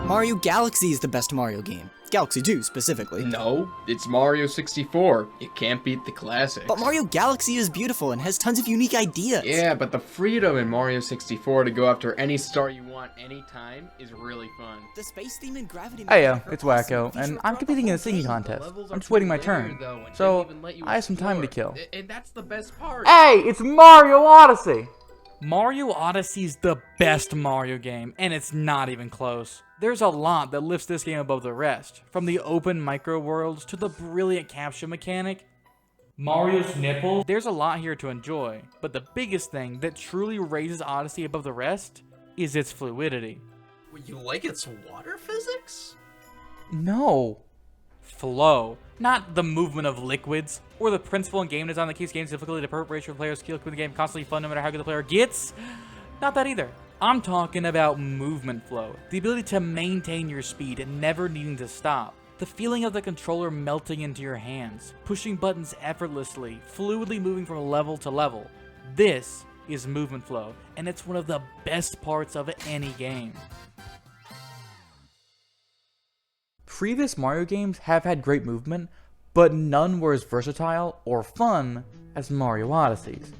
Mario Galaxy is the best Mario game. Galaxy 2, specifically. No, it's Mario 64. You can't beat the classics. But Mario Galaxy is beautiful and has tons of unique ideas. Yeah, but the freedom in Mario 64 to go after any star you want anytime is really fun. The space theme and gravity... Hey, it's Wacko, and I'm competing in a singing contest. I'm just waiting my turn, so I have some time to kill. And that's the best part. Hey, it's Mario Odyssey! Mario Odyssey's the best Mario game, and it's not even close. There's a lot that lifts this game above the rest, from the open micro worlds to the brilliant capture mechanic. Mario's nipple. There's a lot here to enjoy, but the biggest thing that truly raises Odyssey above the rest is its fluidity. You like its water physics? No. Flow. Not the movement of liquids, or the principle in game design that keeps games difficulty to perfect ratio of players' skill to the game constantly fun no matter how good the player gets. Not that either. I'm talking about movement flow, the ability to maintain your speed and never needing to stop. The feeling of the controller melting into your hands, pushing buttons effortlessly, fluidly moving from level to level. This is movement flow, and it's one of the best parts of any game. Previous Mario games have had great movement, but none were as versatile or fun as Mario Odyssey's.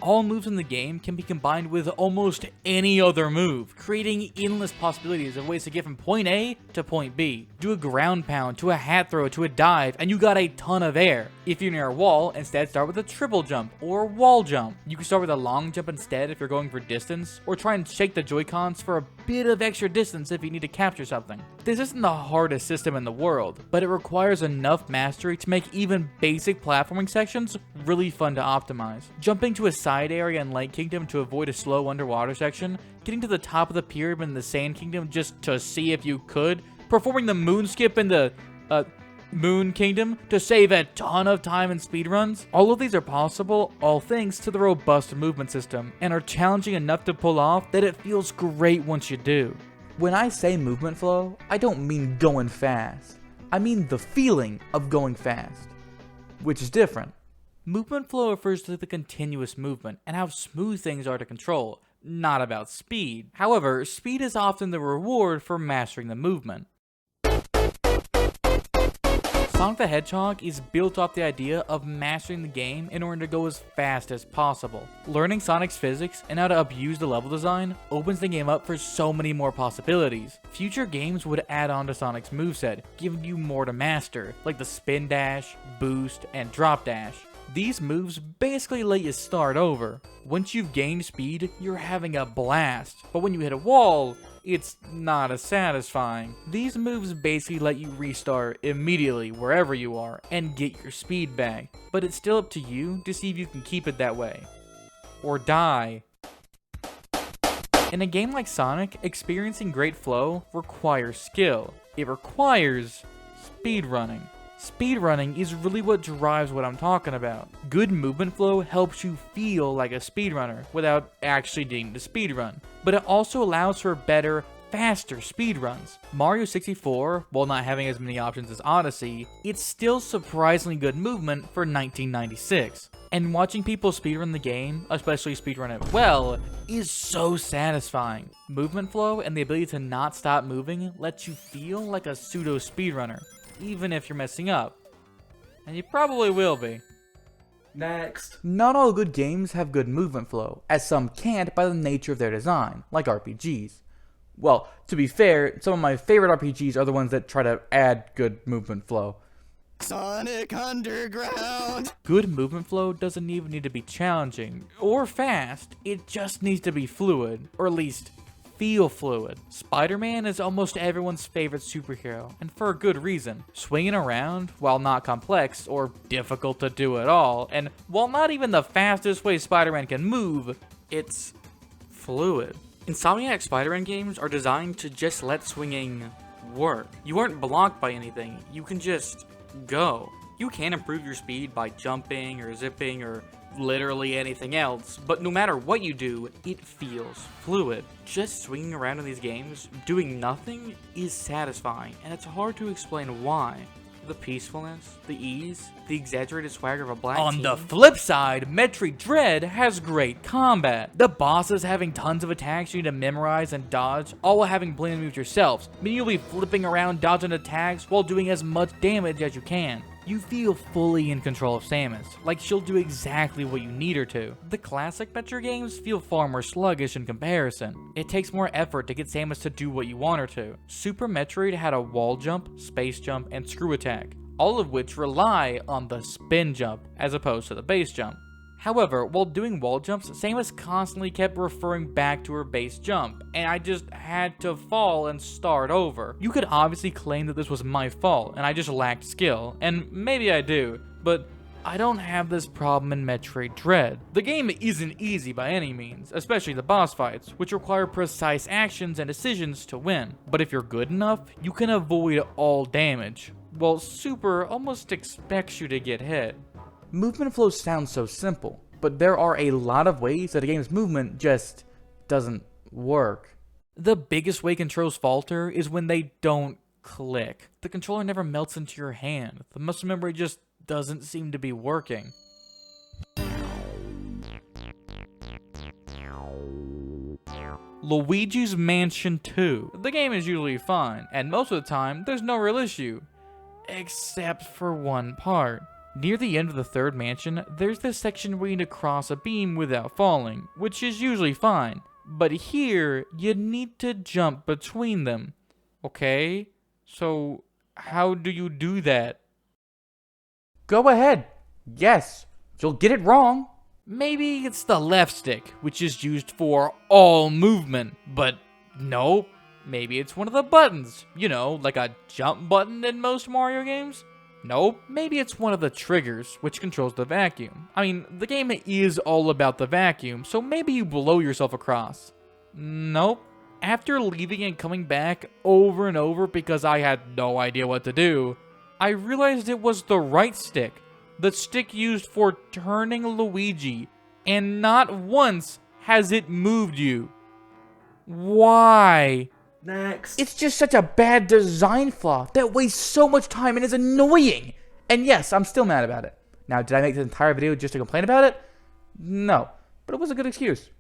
All moves in the game can be combined with almost any other move, creating endless possibilities of ways to get from point A to point B. Do a ground pound, to a hat throw, to a dive, and you got a ton of air. If you're near a wall, instead start with a triple jump or wall jump. You can start with a long jump instead if you're going for distance, or try and shake the Joy-Cons for a bit of extra distance if you need to capture something. This isn't the hardest system in the world, but it requires enough mastery to make even basic platforming sections really fun to optimize. Jumping to a side area in Light Kingdom to avoid a slow underwater section, getting to the top of the pyramid in the Sand Kingdom just to see if you could, performing the moon skip in the Moon Kingdom to save a ton of time in speedruns. All of these are possible, all thanks to the robust movement system, and are challenging enough to pull off that it feels great once you do. When I say movement flow, I don't mean going fast. I mean the feeling of going fast, which is different. Movement flow refers to the continuous movement and how smooth things are to control, not about speed. However, speed is often the reward for mastering the movement. Sonic the Hedgehog is built off the idea of mastering the game in order to go as fast as possible. Learning Sonic's physics and how to abuse the level design opens the game up for so many more possibilities. Future games would add on to Sonic's moveset, giving you more to master, like the spin dash, boost, and drop dash. These moves basically let you start over. Once you've gained speed, you're having a blast, but when you hit a wall, it's not as satisfying. These moves basically let you restart immediately wherever you are and get your speed back, but it's still up to you to see if you can keep it that way. Or die. In a game like Sonic, experiencing great flow requires skill. It requires speedrunning. Speedrunning is really what drives what I'm talking about. Good movement flow helps you feel like a speedrunner without actually needing to speedrun, but it also allows for better, faster speedruns. Mario 64, while not having as many options as Odyssey, it's still surprisingly good movement for 1996. And watching people speedrun the game, especially speedrun it well, is so satisfying. Movement flow and the ability to not stop moving lets you feel like a pseudo speedrunner, even if you're messing up. And you probably will be. Next. Not all good games have good movement flow, as some can't by the nature of their design, like RPGs. Well, to be fair, some of my favorite RPGs are the ones that try to add good movement flow. Sonic Underground! Good movement flow doesn't even need to be challenging or fast, it just needs to be fluid, or at least feel fluid. Spider-Man is almost everyone's favorite superhero, and for a good reason. Swinging around, while not complex or difficult to do at all, and while not even the fastest way Spider-Man can move, it's fluid. Insomniac Spider-Man games are designed to just let swinging work. You aren't blocked by anything, you can just go. You can improve your speed by jumping or zipping or literally anything else, but no matter what you do, it feels fluid. Just swinging around in these games, doing nothing, is satisfying, and it's hard to explain why. the peacefulness, the ease, the exaggerated swagger of a black On team. the flip side, Metroid Dread has great combat. The bosses having tons of attacks you need to memorize and dodge, all while having plenty of moves yourselves, meaning you'll be flipping around dodging attacks while doing as much damage as you can. You feel fully in control of Samus, like she'll do exactly what you need her to. The classic Metroid games feel far more sluggish in comparison. It takes more effort to get Samus to do what you want her to. Super Metroid had a wall jump, space jump, and screw attack, all of which rely on the spin jump as opposed to the base jump. However, while doing wall jumps, Samus constantly kept referring back to her base jump, and I just had to fall and start over. You could obviously claim that this was my fault, and I just lacked skill, and maybe I do, but I don't have this problem in Metroid Dread. The game isn't easy by any means, especially the boss fights, which require precise actions and decisions to win. But if you're good enough, you can avoid all damage, while Super almost expects you to get hit. Movement flow sounds so simple, but there are a lot of ways that a game's movement just doesn't work. The biggest way controls falter is when they don't click. The controller never melts into your hand. The muscle memory just doesn't seem to be working. Luigi's Mansion 2. The game is usually fine, and most of the time, there's no real issue. Except for one part. Near the end of the third mansion, there's this section where you need to cross a beam without falling, which is usually fine. But here, you need to jump between them. Okay? So, how do you do that? Go ahead. Yes, you'll get it wrong. Maybe it's the left stick, which is used for all movement, but no. Maybe it's one of the buttons, you know, like a jump button in most Mario games? Nope. Maybe it's one of the triggers, which controls the vacuum. I mean, the game is all about the vacuum, so maybe you blow yourself across. Nope. After leaving and coming back over and over because I had no idea what to do, I realized it was the right stick. The stick used for turning Luigi, and not once has it moved you. Why? Next. It's just such a bad design flaw that wastes so much time and is annoying. And yes, I'm still mad about it. Now, did I make this entire video just to complain about it? No, but it was a good excuse.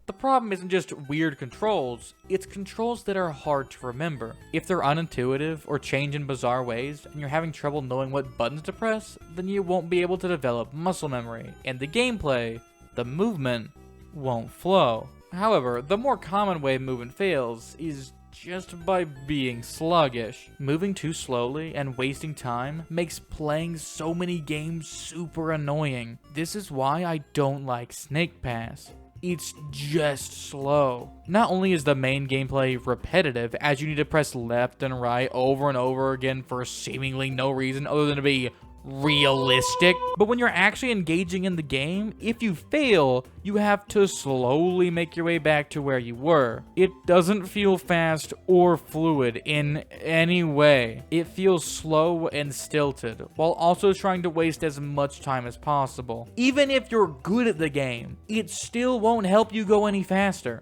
The problem isn't just weird controls, it's controls that are hard to remember. If they're unintuitive or change in bizarre ways, and you're having trouble knowing what buttons to press, then you won't be able to develop muscle memory, and the gameplay, the movement, won't flow. However, the more common way movement fails is just by being sluggish. Moving too slowly and wasting time makes playing so many games super annoying. This is why I don't like Snake Pass. It's just slow. Not only is the main gameplay repetitive, as you need to press left and right over and over again for seemingly no reason other than to be realistic, but when you're actually engaging in the game, if you fail, you have to slowly make your way back to where you were. It doesn't feel fast or fluid in any way. It feels slow and stilted, while also trying to waste as much time as possible. Even if you're good at the game, it still won't help you go any faster.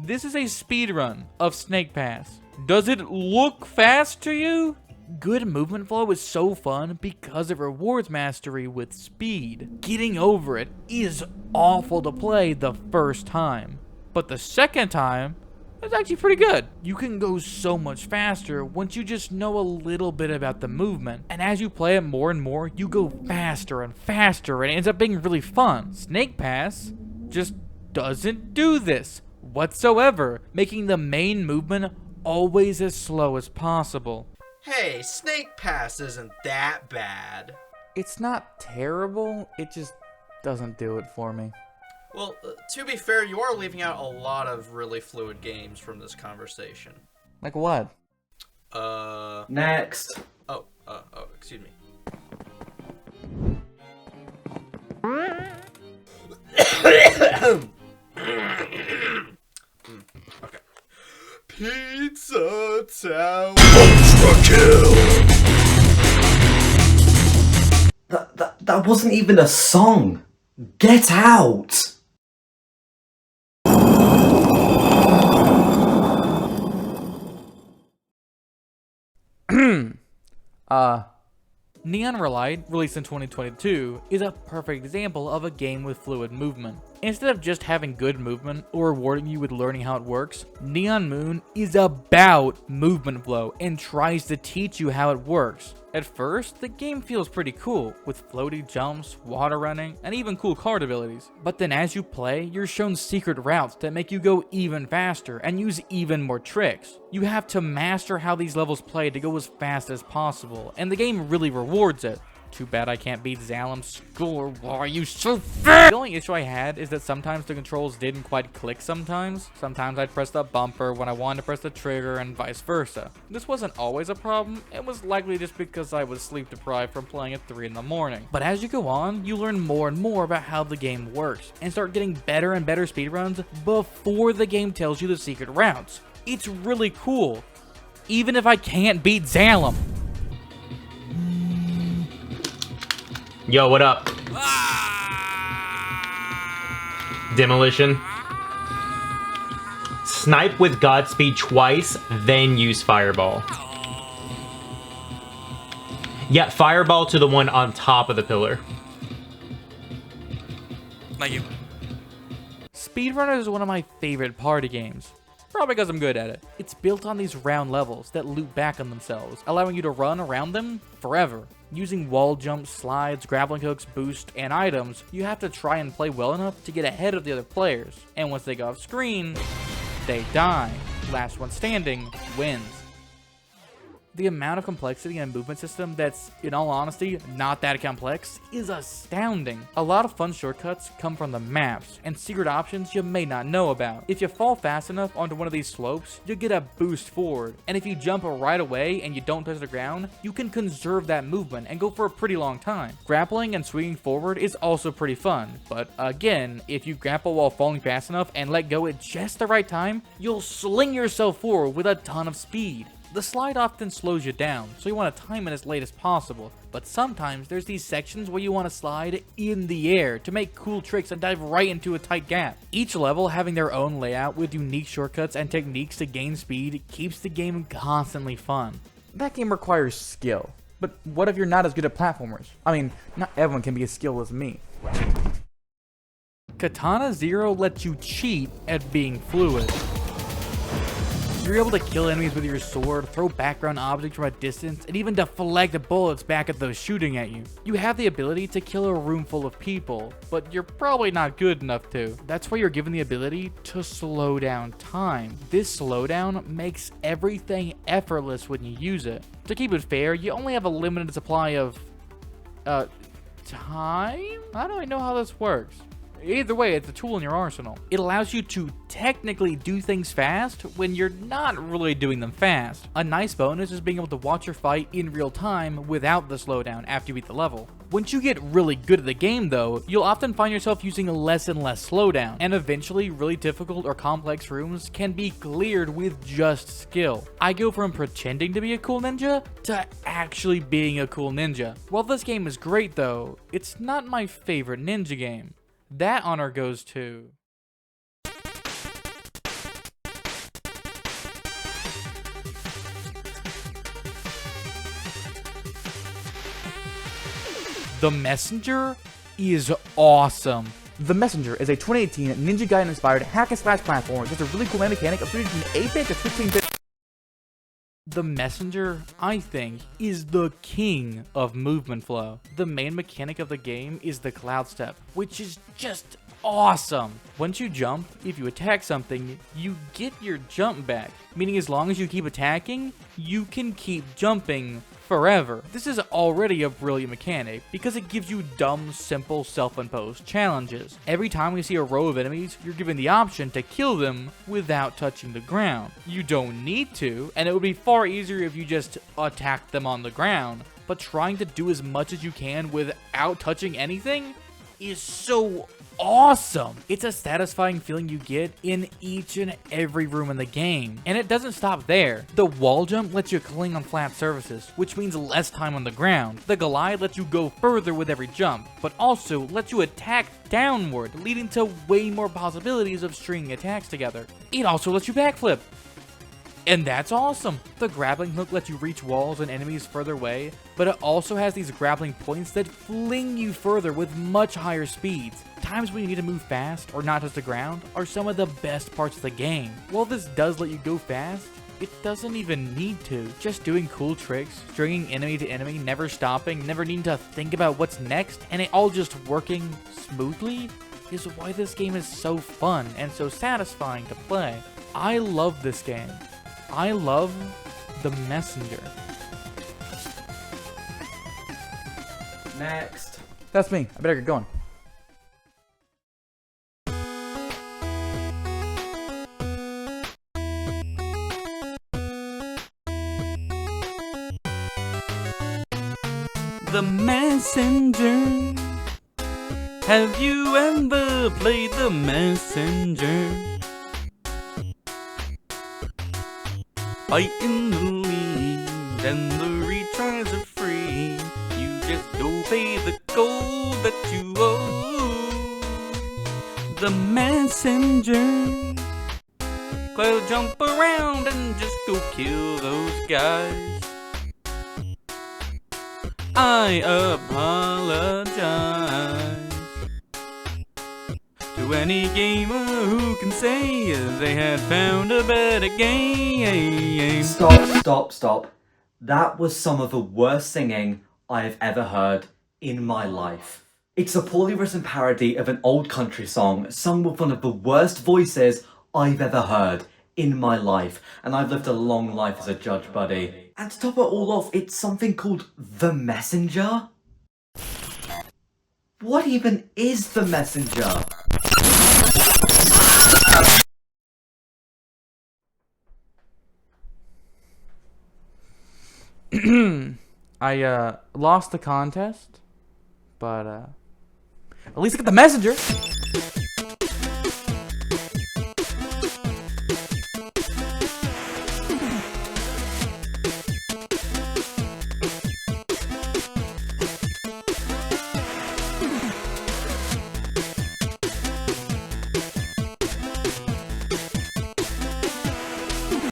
This is a speedrun of Snake Pass. Does it look fast to you? Good movement flow is so fun because it rewards mastery with speed. Getting over it is awful to play the first time, but the second time, it's actually pretty good. You can go so much faster once you just know a little bit about the movement, and as you play it more and more, you go faster and faster, and it ends up being really fun. Snake Pass just doesn't do this whatsoever, making the main movement always as slow as possible. Hey, Snake Pass isn't that bad. It's not terrible, it just doesn't do it for me. Well, to be fair, you are leaving out a lot of really fluid games from this conversation. Like what? Next. Oh, excuse me. Okay. Pizza Tower. Ultrakill. That wasn't even a song. Get out. Neon Relight, released in 2022, is a perfect example of a game with fluid movement. Instead of just having good movement or rewarding you with learning how it works, Neon Moon is about movement flow and tries to teach you how it works. At first, the game feels pretty cool, with floaty jumps, water running, and even cool card abilities. But then as you play, you're shown secret routes that make you go even faster and use even more tricks. You have to master how these levels play to go as fast as possible, and the game really rewards it. Too bad I can't beat Zalim's score. Why are you so fast? The only issue I had is that sometimes the controls didn't quite click sometimes. Sometimes I'd press the bumper when I wanted to press the trigger and vice versa. This wasn't always a problem. It was likely just because I was sleep deprived from playing at 3 in the morning. But as you go on, you learn more and more about how the game works and start getting better and better speedruns before the game tells you the secret routes. It's really cool. Even if I can't beat Zalim. Yo, what up? Demolition. Snipe with Godspeed twice, then use Fireball. Yeah, Fireball to the one on top of the pillar. Thank you. Speedrunner is one of my favorite party games. Probably because I'm good at it. It's built on these round levels that loop back on themselves, allowing you to run around them forever. Using wall jumps, slides, grappling hooks, boost, and items, you have to try and play well enough to get ahead of the other players. And once they go off screen, they die. Last one standing wins. The amount of complexity in a movement system that's, in all honesty, not that complex is astounding. A lot of fun shortcuts come from the maps, and secret options you may not know about. If you fall fast enough onto one of these slopes, you'll get a boost forward, and if you jump right away and you don't touch the ground, you can conserve that movement and go for a pretty long time. Grappling and swinging forward is also pretty fun, but again, if you grapple while falling fast enough and let go at just the right time, you'll sling yourself forward with a ton of speed. The slide often slows you down, so you want to time it as late as possible, but sometimes there's these sections where you want to slide in the air to make cool tricks and dive right into a tight gap. Each level having their own layout with unique shortcuts and techniques to gain speed keeps the game constantly fun. That game requires skill, but what if you're not as good at platformers? I mean, not everyone can be as skilled as me. Katana Zero lets you cheat at being fluid. You're able to kill enemies with your sword, throw background objects from a distance, and even deflect bullets back at those shooting at you. You have the ability to kill a room full of people, but you're probably not good enough to. That's why you're given the ability to slow down time. This slowdown makes everything effortless when you use it. To keep it fair, you only have a limited supply of, time? How do I know how this works? Either way, it's a tool in your arsenal. It allows you to technically do things fast when you're not really doing them fast. A nice bonus is being able to watch your fight in real time without the slowdown after you beat the level. Once you get really good at the game though, you'll often find yourself using less and less slowdown, and eventually really difficult or complex rooms can be cleared with just skill. I go from pretending to be a cool ninja to actually being a cool ninja. While this game is great though, it's not my favorite ninja game. That honor goes to... The Messenger is awesome. The Messenger is a 2018 Ninja Gaiden inspired hack and slash platformer. It's a really cool mechanic of switching between 8-bit to 16-bit. The Messenger, I think, is the king of movement flow. The main mechanic of the game is the cloud step, which is just awesome. Once you jump, if you attack something, you get your jump back, meaning as long as you keep attacking, you can keep jumping forever. This is already a brilliant mechanic because it gives you dumb, simple, self-imposed challenges. Every time you see a row of enemies, you're given the option to kill them without touching the ground. You don't need to, and it would be far easier if you just attacked them on the ground, but trying to do as much as you can without touching anything is so awesome. It's a satisfying feeling you get in each and every room in the game. And it doesn't stop there. The wall jump lets you cling on flat surfaces, which means less time on the ground. The glide lets you go further with every jump, but also lets you attack downward, leading to way more possibilities of stringing attacks together. It also lets you backflip. And that's awesome! The grappling hook lets you reach walls and enemies further away, but it also has these grappling points that fling you further with much higher speeds. Times when you need to move fast or not touch the ground are some of the best parts of the game. While this does let you go fast, it doesn't even need to. Just doing cool tricks, stringing enemy to enemy, never stopping, never needing to think about what's next, and it all just working smoothly is why this game is so fun and so satisfying to play. I love this game. I love the messenger. Next. That's me. I better get going. The messenger. Have you ever played the messenger? Fighting the lead and the retries are free. You just go pay the gold that you owe. The messenger. Cloud jump around and just go kill those guys. I apologize to any gamer who can say they had found a better game. Stop. That was some of the worst singing I've ever heard in my life. It's a poorly written parody of an old country song sung with one of the worst voices I've ever heard in my life, and I've lived a long life as a judge, buddy. And to top it all off, it's something called The Messenger? What even is The Messenger? I lost the contest, but at least I got the messenger.